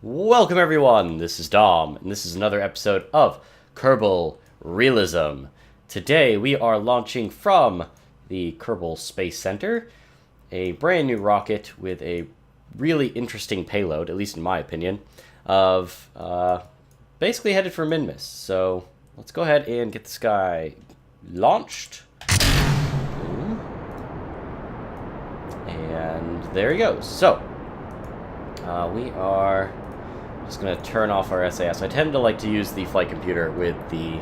Welcome everyone, this is Dom, and this is another episode of Kerbal Realism. Today we are launching from the Kerbal Space Center, a brand new rocket with a really interesting payload, at least in my opinion, of basically headed for Minmus. So let's go ahead and get this guy launched. And there he goes. So we are just going to turn off our SAS. I tend to like to use the flight computer with the,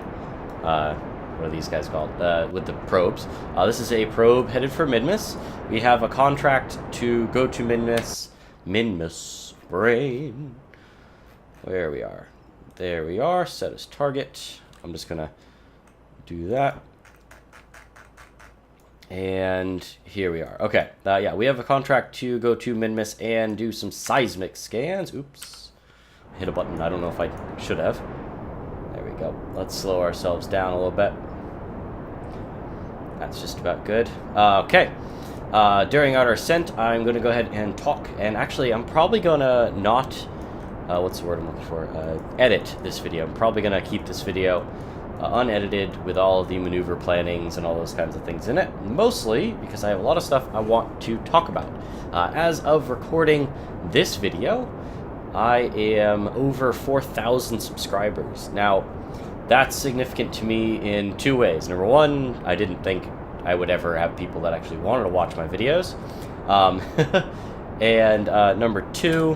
what are these guys called? With the probes. This is a probe headed for Minmus. We have a contract to go to Minmus brain. Where we are. There we are. Set as target. I'm just going to do that. And here we are. Okay. Yeah, we have a contract to go to Minmus and do some seismic scans. Oops. Hit a button. I don't know if I should have. There we go. Let's slow ourselves down a little bit. That's just about good. Okay. During our ascent, I'm going to go ahead and talk. And actually, I'm probably going to not... what's the word I'm looking for? Edit this video. I'm probably going to keep this video unedited with all of the maneuver plannings and all those kinds of things in it. Mostly because I have a lot of stuff I want to talk about. As of recording this video, I am over 4,000 subscribers. Now, that's significant to me in two ways. Number one, I didn't think I would ever have people that actually wanted to watch my videos. And number two,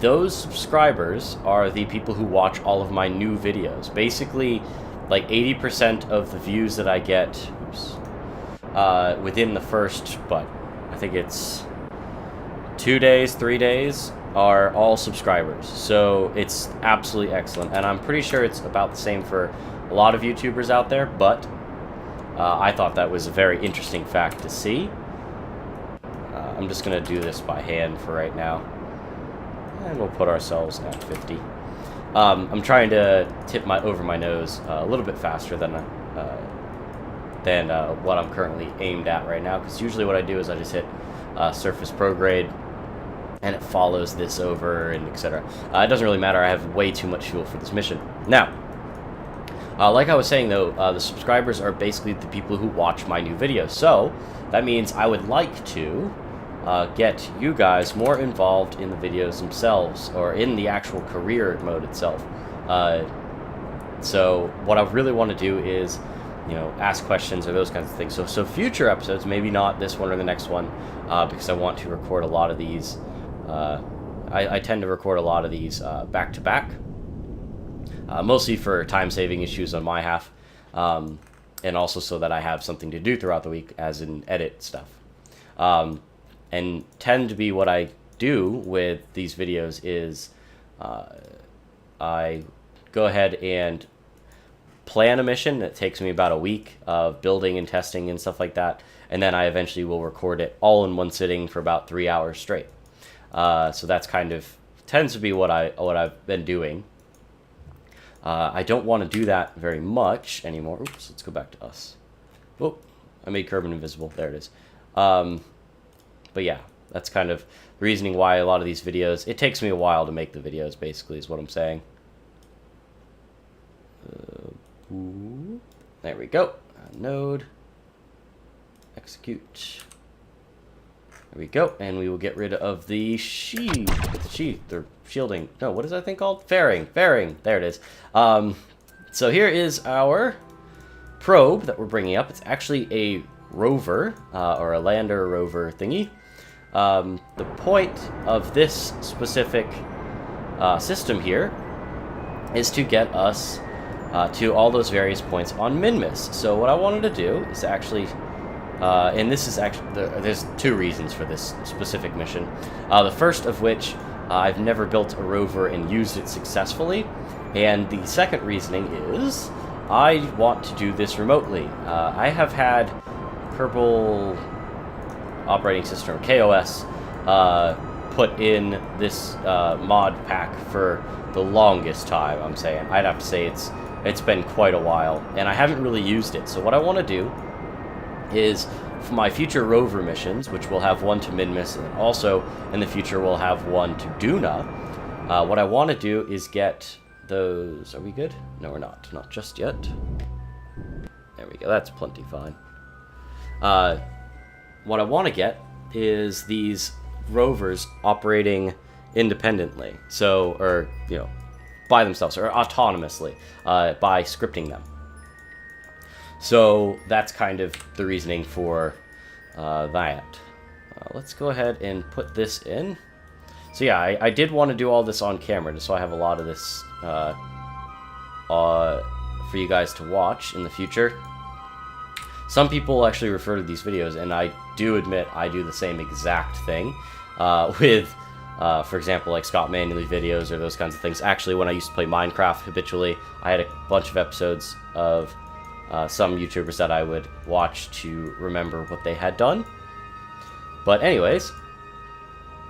those subscribers are the people who watch all of my new videos. Basically, like 80% of the views that I get within the first, I think it's 2 days, 3 days, are all subscribers. So it's absolutely excellent. And I'm pretty sure it's about the same for a lot of YouTubers out there, but I thought that was a very interesting fact to see. I'm just going to do this by hand for right now. And we'll put ourselves at 50. I'm trying to tip over my nose a little bit faster than what I'm currently aimed at right now, because usually what I do is I just hit surface prograde, and it follows this over, and etc. It doesn't really matter. I have way too much fuel for this mission. Now, like I was saying though, the subscribers are basically the people who watch my new videos. So that means I would like to get you guys more involved in the videos themselves, or in the actual career mode itself. So what I really want to do is, ask questions or those kinds of things. So future episodes, maybe not this one or the next one, because I want to record a lot of these. I tend to record a lot of these back to back, mostly for time-saving issues on my half, and also so that I have something to do throughout the week, as in edit stuff. And tend to be what I do with these videos is I go ahead and plan a mission that takes me about a week of building and testing and stuff like that, and then I eventually will record it all in one sitting for about 3 hours straight. So that's kind of tends to be what I've been doing. I don't want to do that very much anymore. Oops, let's go back to us. Oh, I made Kerbal invisible. There it is. But yeah, that's kind of the reasoning why a lot of these videos, it takes me a while to make the videos, basically, is what I'm saying. There we go. Node. Execute. There we go. And we will get rid of the sheath, or shielding. No, what is that thing called? Fairing. There it is. So here is our probe that we're bringing up. It's actually a rover, or a lander rover thingy. The point of this specific system here is to get us to all those various points on Minmus. So what I wanted to do is actually, and this is actually, there's two reasons for this specific mission. The first of which, I've never built a rover and used it successfully. And the second reasoning is, I want to do this remotely. I have had Kerbal Operating System, or KOS, put in this mod pack for the longest time, I'm saying. I'd have to say it's been quite a while, and I haven't really used it. So what I want to do is for my future rover missions, which will have one to Minmus, and also in the future we'll have one to Duna. What I want to do is get those... Are we good? No, we're not. Not just yet. There we go. That's plenty fine. What I want to get is these rovers operating independently. So, or, you know, by themselves, or autonomously, by scripting them. So that's kind of the reasoning for that. Let's go ahead and put this in. So yeah, I did want to do all this on camera, just so I have a lot of this for you guys to watch in the future. Some people actually refer to these videos, and I do admit I do the same exact thing with, for example, like Scott Manually videos or those kinds of things. Actually, when I used to play Minecraft habitually, I had a bunch of episodes of some YouTubers that I would watch to remember what they had done. But anyways,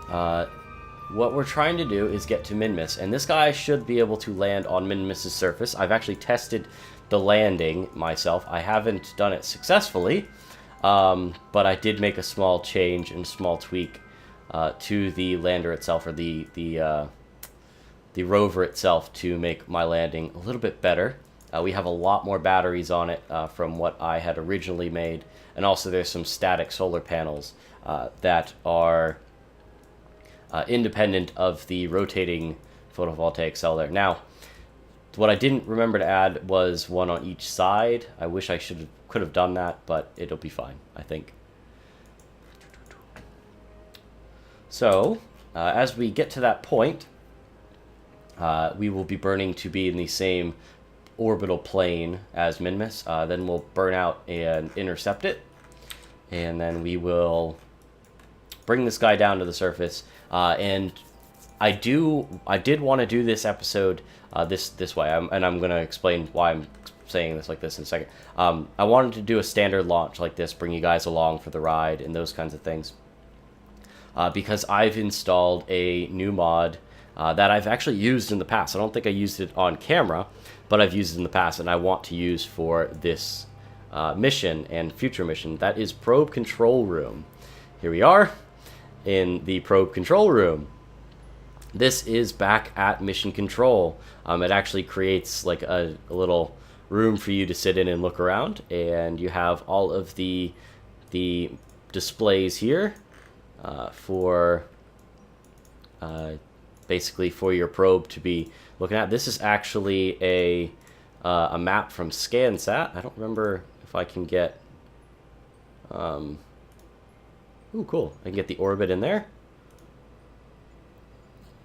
what we're trying to do is get to Minmus, and this guy should be able to land on Minmus's surface. I've actually tested the landing myself. I haven't done it successfully, but I did make a small change and small tweak to the lander itself, or the rover itself, to make my landing a little bit better. We have a lot more batteries on it from what I had originally made, and also there's some static solar panels that are independent of the rotating photovoltaic cell there. Now, what I didn't remember to add was one on each side. I wish I could have done that, but it'll be fine, I think. So, as we get to that point, we will be burning to be in the same orbital plane as Minmus. Then we'll burn out and intercept it, and then we will bring this guy down to the surface. And I did want to do this episode this way, and I'm going to explain why I'm saying this like this in a second. I wanted to do a standard launch like this, bring you guys along for the ride and those kinds of things, because I've installed a new mod that I've actually used in the past. I don't think I used it on camera, but I've used it in the past, and I want to use for this mission and future mission. That is Probe Control Room. Here we are in the Probe Control Room. This is back at Mission Control. It actually creates like a little room for you to sit in and look around, and you have all of the displays here for basically for your probe to be looking at. This is actually a map from ScanSat. I don't remember if I can get ooh, cool. I can get the orbit in there.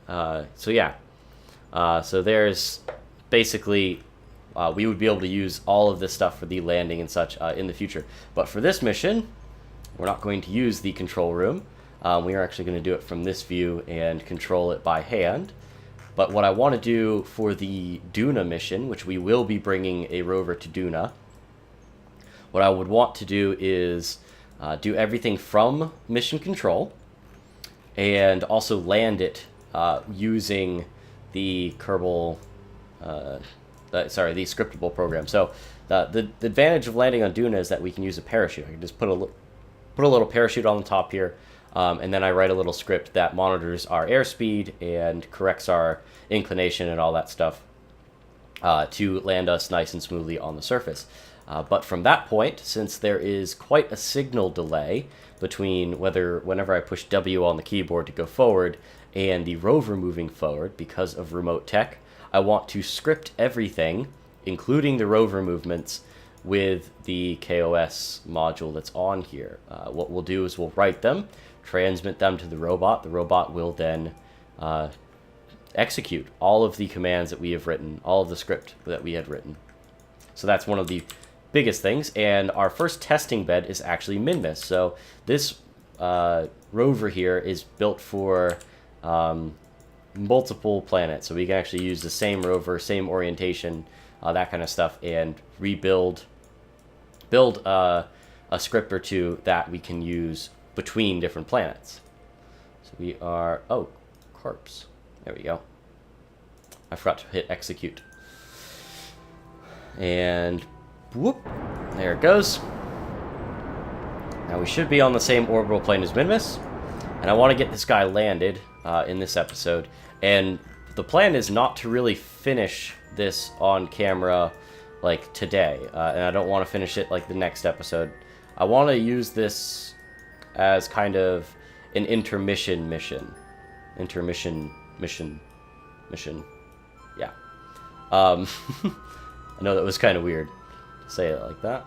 So yeah. So there's basically, we would be able to use all of this stuff for the landing and such in the future. But for this mission, we're not going to use the control room. We are actually going to do it from this view and control it by hand. But what I want to do for the Duna mission, which we will be bringing a rover to Duna, what I would want to do is do everything from mission control, and also land it using the Kerbal, the scriptable program. So the advantage of landing on Duna is that we can use a parachute. I can just put a little parachute on the top here, and then I write a little script that monitors our airspeed and corrects our inclination and all that stuff to land us nice and smoothly on the surface. But from that point, since there is quite a signal delay between whenever I push W on the keyboard to go forward and the rover moving forward because of remote tech, I want to script everything, including the rover movements, with the KOS module that's on here. What we'll do is we'll write them, transmit them to the robot. The robot will then execute all of the commands that we have written, all of the script that we had written. So that's one of the biggest things, and our first testing bed is actually Minmus. So this rover here is built for multiple planets, so we can actually use the same rover, same orientation, that kind of stuff, and build a script or two that we can use between different planets. So we are, oh, corpse. There we go. I forgot to hit execute. And whoop, there it goes. Now we should be on the same orbital plane as Minmus, and I want to get this guy landed in this episode. And the plan is not to really finish this on camera like today, and I don't want to finish it like the next episode. I want to use this as kind of an intermission mission. Mission. Yeah. I know that was kind of weird to say it like that.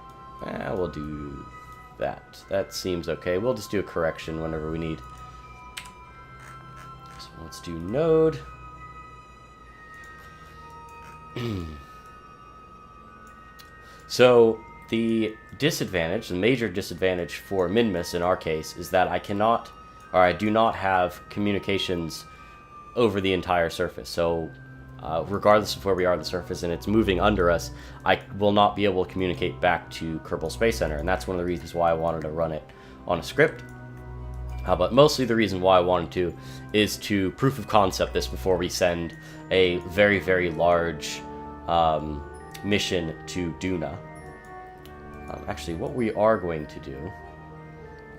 We'll do that. That seems okay. We'll just do a correction whenever we need. So let's do node. So the disadvantage, the major disadvantage for Minmus in our case, is that I cannot, or I do not have communications over the entire surface. So regardless of where we are on the surface and it's moving under us, I will not be able to communicate back to Kerbal Space Center, and that's one of the reasons why I wanted to run it on a script. But mostly the reason why I wanted to is to proof of concept this before we send a very, very large mission to Duna. Actually, what we are going to do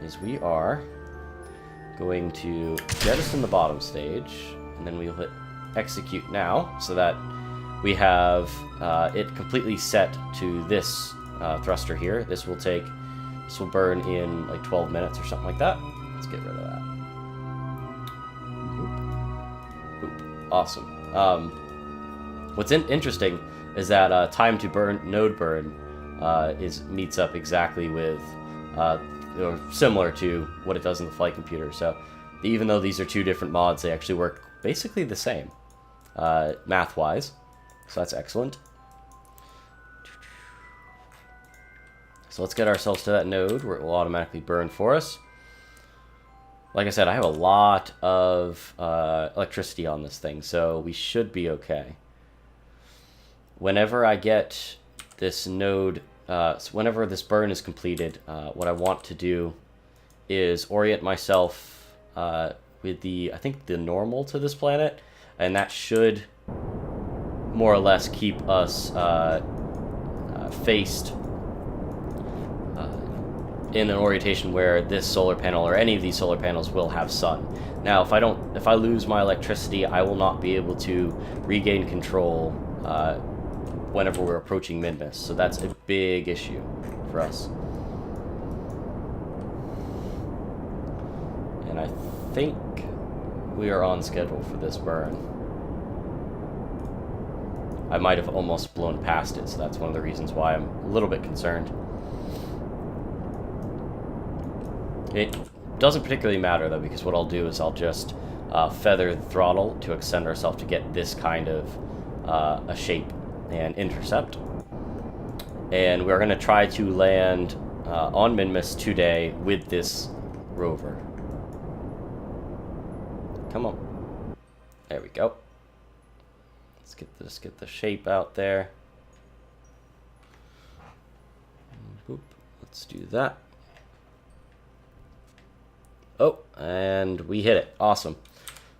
is we are going to jettison the bottom stage, and then we'll hit execute now, so that we have it completely set to this thruster here. This will burn in like 12 minutes or something like that. Let's get rid of that. Boop. Awesome. What's interesting is that time to burn, node burn, meets up exactly with, or similar to what it does in the flight computer. So even though these are two different mods, they actually work basically the same, math-wise. So that's excellent. So let's get ourselves to that node where it will automatically burn for us. Like I said, I have a lot of electricity on this thing, so we should be okay. Whenever I get this node, so whenever this burn is completed, what I want to do is orient myself with I think the normal to this planet, and that should more or less keep us faced in an orientation where this solar panel or any of these solar panels will have sun. Now, if I lose my electricity, I will not be able to regain control whenever we're approaching Minmus. So that's a big issue for us. And I think we are on schedule for this burn. I might have almost blown past it, so that's one of the reasons why I'm a little bit concerned. It doesn't particularly matter, though, because what I'll do is I'll just feather the throttle to extend ourselves to get this kind of a shape and intercept. And we're going to try to land on Minmus today with this rover. Come on. There we go. Let's get the shape out there. Boop. Let's do that. Oh, and we hit it. Awesome.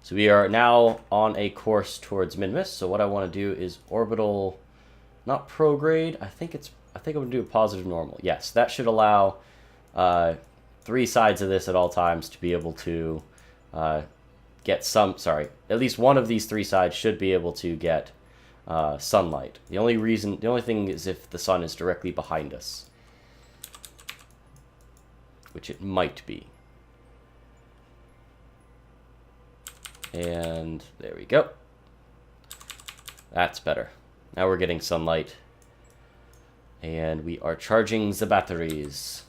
So we are now on a course towards Minmus. So what I want to do is orbital, not prograde. I think I'm going to do a positive normal. Yes, that should allow 3 sides of this at all times to be able to get at least one of these 3 sides should be able to get sunlight. The only thing is if the sun is directly behind us, which it might be. And there we go. That's better. Now we're getting sunlight. And we are charging the batteries.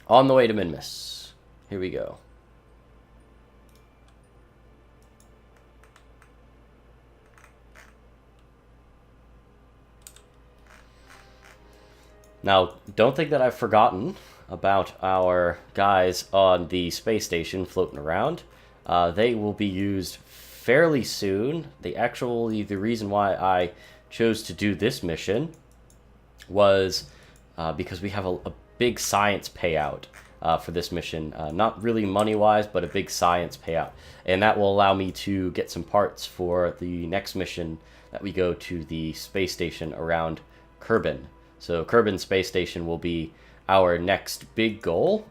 On the way to Minmus. Here we go. Now, don't think that I've forgotten about our guys on the space station floating around. They will be used fairly soon. The reason why I chose to do this mission was because we have a big science payout for this mission. Not really money-wise, but a big science payout. And that will allow me to get some parts for the next mission that we go to the space station around Kerbin. So Kerbin Space Station will be our next big goal.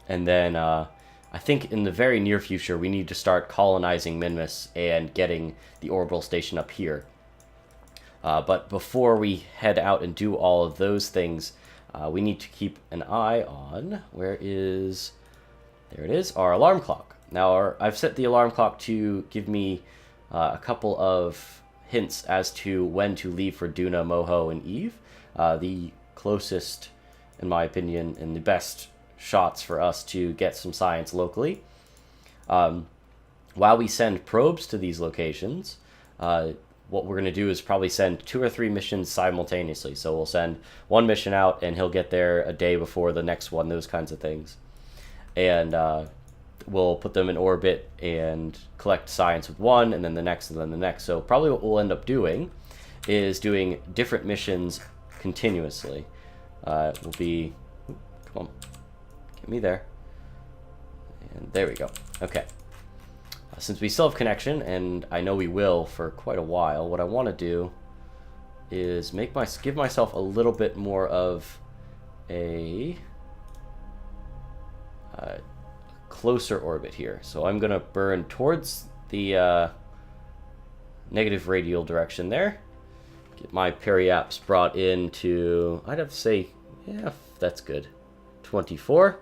And then I think in the very near future, we need to start colonizing Minmus and getting the orbital station up here. But before we head out and do all of those things, we need to keep an eye on, there it is, our alarm clock. Now, I've set the alarm clock to give me a couple of hints as to when to leave for Duna, Moho, and Eve. The closest, in my opinion, and the best shots for us to get some science locally. While we send probes to these locations, what we're going to do is probably send 2 or 3 missions simultaneously. So we'll send one mission out, and he'll get there a day before the next one, those kinds of things. And we'll put them in orbit and collect science with one, and then the next, and then the next. So probably what we'll end up doing is doing different missions continuously. Will be... Come on. Get me there. And there we go. Okay. Since we still have connection, and I know we will for quite a while, what I want to do is give myself a little bit more of a closer orbit here. So I'm going to burn towards the negative radial direction there. Get my periaps brought into, I'd have to say, yeah, that's good, 24.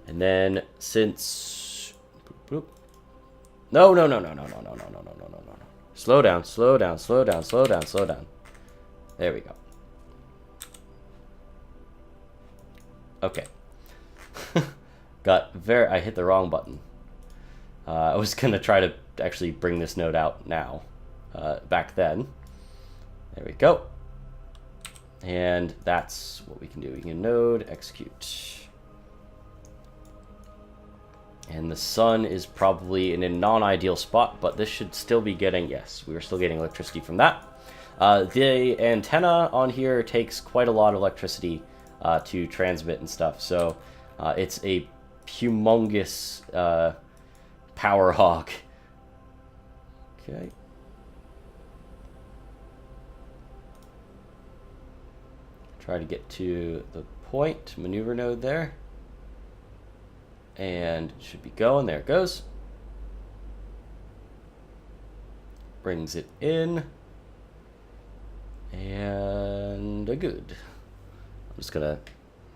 And then since... Boop, boop. No. Slow down. There we go. Okay. I hit the wrong button. I was going to try to actually bring this node out now. Back then. There we go. And that's what we can do. We can node, execute. And the sun is probably in a non-ideal spot, but this should still be getting... Yes, we are still getting electricity from that. The antenna on here takes quite a lot of electricity to transmit and stuff, so it's a humongous power hog. Okay. Try to get to the point, maneuver node there. And it should be going. There it goes. Brings it in. And good. I'm just going to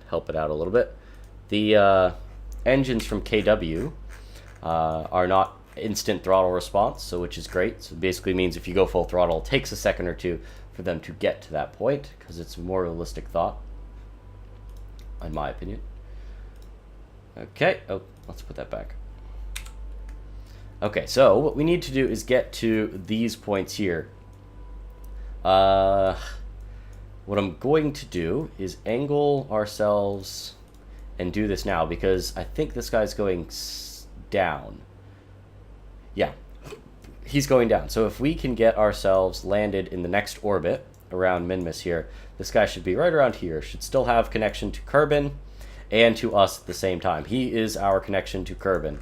help it out a little bit. The engines from KW are not instant throttle response, so which is great. So it basically means if you go full throttle, it takes a second or two for them to get to that point, because it's a more realistic thought, in my opinion. Okay, oh, let's put that back. Okay, so what we need to do is get to these points here. What I'm going to do is angle ourselves and do this now, because I think this guy's going down. Yeah, he's going down. So if we can get ourselves landed in the next orbit around Minmus here, this guy should be right around here. Should still have connection to Kerbin and to us at the same time. He is our connection to Kerbin.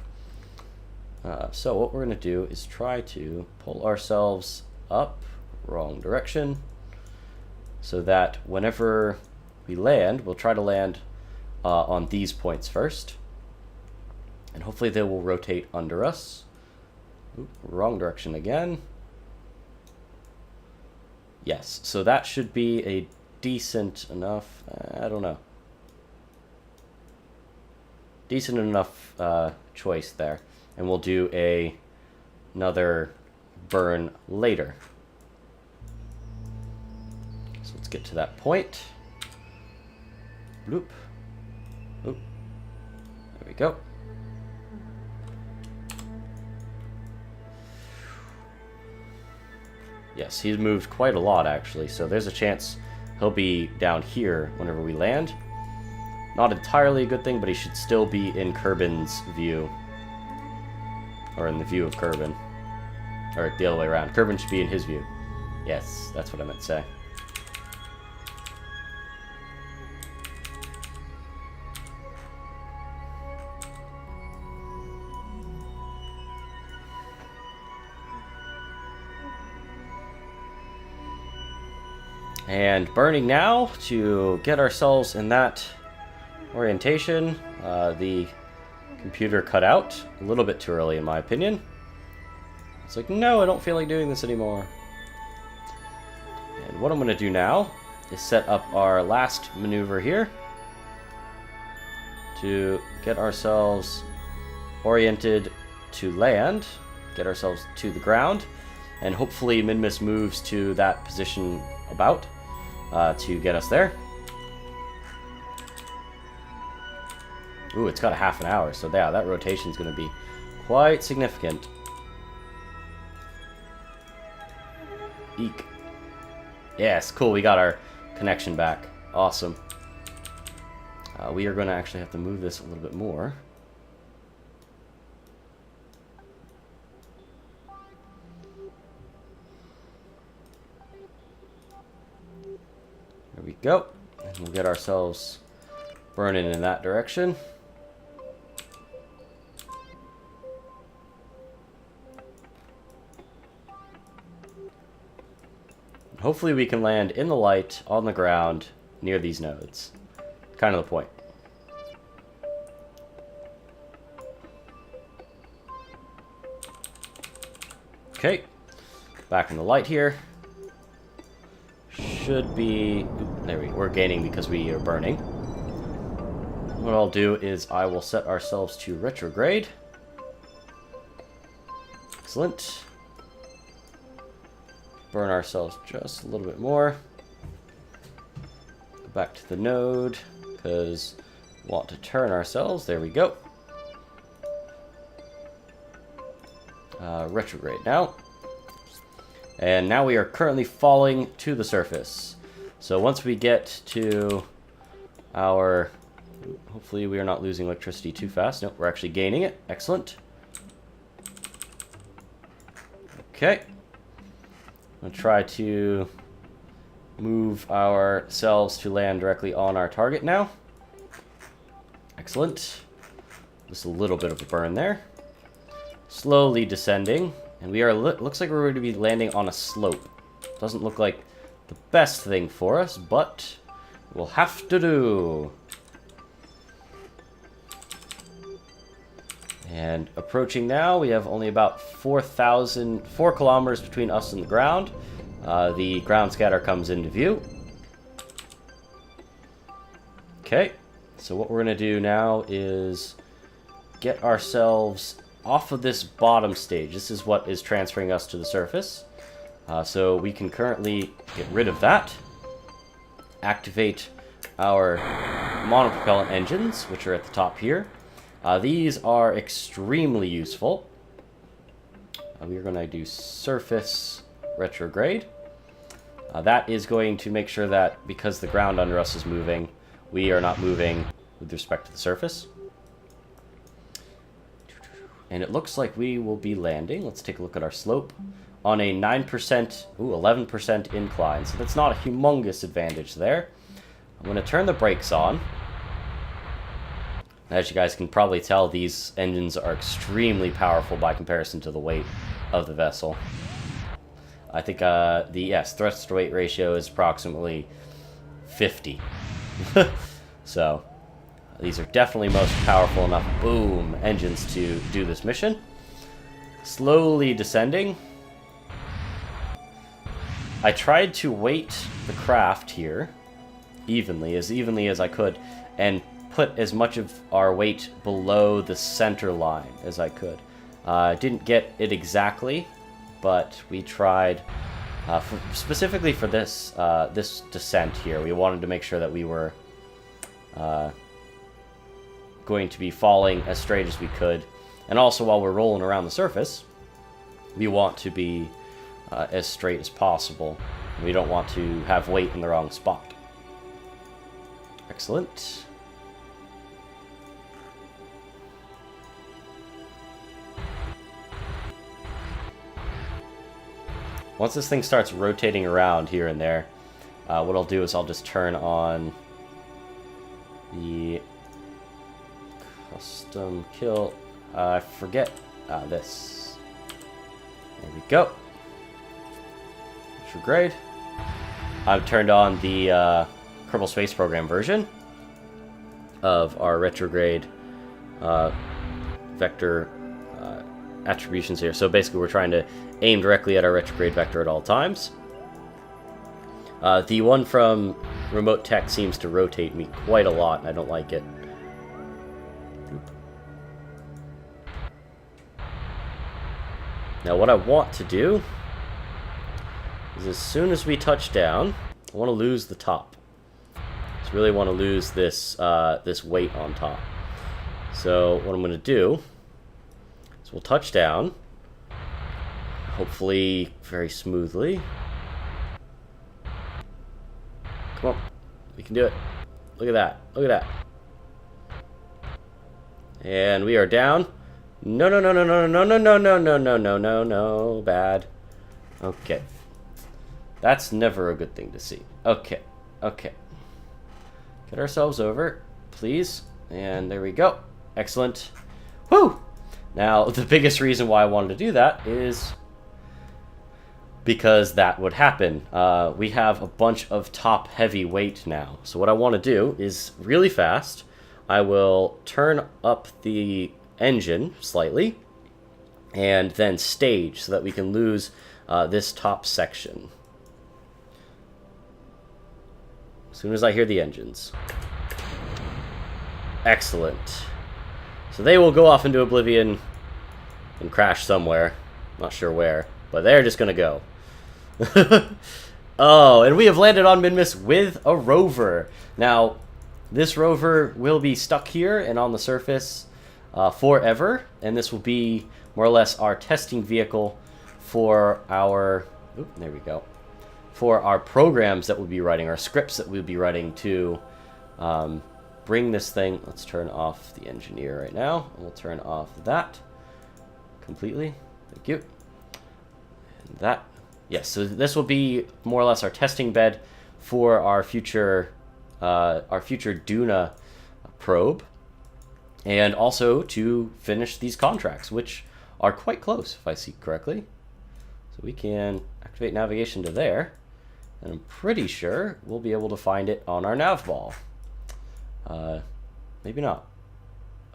So what we're going to do is try to pull ourselves up, wrong direction, so that whenever we land, we'll try to land on these points first. And hopefully they will rotate under us. Oop, wrong direction again. Yes, so that should be a decent enough, I don't know. Decent enough choice there, and we'll do another burn later. So let's get to that point. Bloop. Oop. There we go. Yes, he's moved quite a lot actually, so there's a chance he'll be down here whenever we land. Not entirely a good thing, but he should still be in Kerbin's view. Or in the view of Kerbin. Or the other way around. Kerbin should be in his view. Yes, that's what I meant to say. And burning now to get ourselves in that Orientation. The computer cut out a little bit too early, in my opinion. It's like, no, I don't feel like doing this anymore. And what I'm going to do now is set up our last maneuver here to get ourselves oriented to land, get ourselves to the ground, and hopefully Minmus moves to that position about to get us there. Ooh, it's got a half an hour, so yeah, that rotation is going to be quite significant. Eek. Yes, cool, we got our connection back. Awesome. We are going to actually have to move this a little bit more. There we go. And we'll get ourselves burning in that direction. Hopefully we can land in the light, on the ground, near these nodes. Kind of the point. Okay. Back in the light here. Should be... we're gaining because we are burning. What I'll do is I will set ourselves to retrograde. Excellent. Burn ourselves just a little bit more. Go back to the node, because we want to turn ourselves. There we go. Retrograde now. And now we are currently falling to the surface. So once we get to our... Hopefully we are not losing electricity too fast. Nope, we're actually gaining it. Excellent. Okay. I'm going to try to move ourselves to land directly on our target now. Excellent. Just a little bit of a burn there. Slowly descending. And we are, looks like we're going to be landing on a slope. Doesn't look like the best thing for us, but we'll have to do. And approaching now, we have only about 4 kilometers between us and the ground. The ground scatter comes into view. Okay, so what we're going to do now is get ourselves off of this bottom stage. This is what is transferring us to the surface. So we can currently get rid of that. Activate our monopropellant engines, which are at the top here. These are extremely useful. We are going to do surface retrograde. That is going to make sure that because the ground under us is moving, we are not moving with respect to the surface. And it looks like we will be landing. Let's take a look at our slope. On a 9%, 11% incline. So that's not a humongous advantage there. I'm going to turn the brakes on. As you guys can probably tell, these engines are extremely powerful by comparison to the weight of the vessel. I think the thrust to weight ratio is approximately 50. So these are definitely most powerful enough boom engines to do this mission. Slowly descending. I tried to weight the craft here evenly as I could, and put as much of our weight below the center line as I could. Didn't get it exactly, but we tried. Specifically for this this descent here, we wanted to make sure that we were going to be falling as straight as we could, and also while we're rolling around the surface, we want to be as straight as possible. We don't want to have weight in the wrong spot. Excellent. Once this thing starts rotating around here and there, what I'll do is I'll just turn on the custom kill. I forget this. There we go. Retrograde. I've turned on the Kerbal Space Program version. of our retrograde vector attributions here. So basically we're trying to aim directly at our retrograde vector at all times. The one from Remote Tech seems to rotate me quite a lot, and I don't like it. Now what I want to do is as soon as we touch down, I want to lose the top. Just really want to lose this, this weight on top. So what I'm going to do is we'll touch down, hopefully very smoothly. Come on, we can do it. Look at that, look at that. And we are down. No, no, no, no, no, no, no, no, no, no, no, no, no, no, bad. Okay. That's never a good thing to see. Okay, okay. Get ourselves over, please. And there we go. Excellent. Woo! Now, the biggest reason why I wanted to do that is because that would happen. We have a bunch of top-heavy weight now. So what I want to do is, really fast, I will turn up the engine slightly, and then stage so that we can lose this top section. As soon as I hear the engines. Excellent. So they will go off into oblivion and crash somewhere. Not sure where, but they're just gonna go. Oh, and we have landed on Minmus with a rover. Now, this rover will be stuck here and on the surface forever, and this will be more or less our testing vehicle for our, there we go, for our programs that we'll be writing, our scripts that we'll be writing to bring this thing. Let's turn off the engineer right now, and we'll turn off that completely. Thank you. And that, yes, so this will be more or less our testing bed for our future Duna probe. And also to finish these contracts, which are quite close, if I see correctly. So we can activate navigation to there, and I'm pretty sure we'll be able to find it on our nav ball. Maybe not.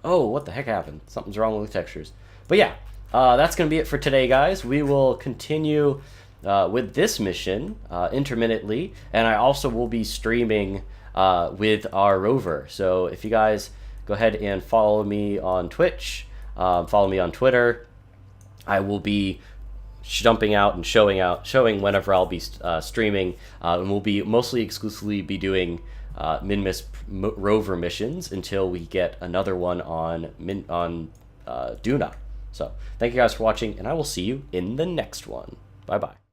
Oh, what the heck happened? Something's wrong with the textures. But yeah, that's going to be it for today, guys. We will continue with this mission intermittently, and I also will be streaming with our rover. So if you guys go ahead and follow me on Twitch, follow me on Twitter. I will be jumping out and showing whenever I'll be streaming, and we'll be mostly exclusively be doing Minmus rover missions until we get another one on Duna. So thank you guys for watching, and I will see you in the next one. Bye bye.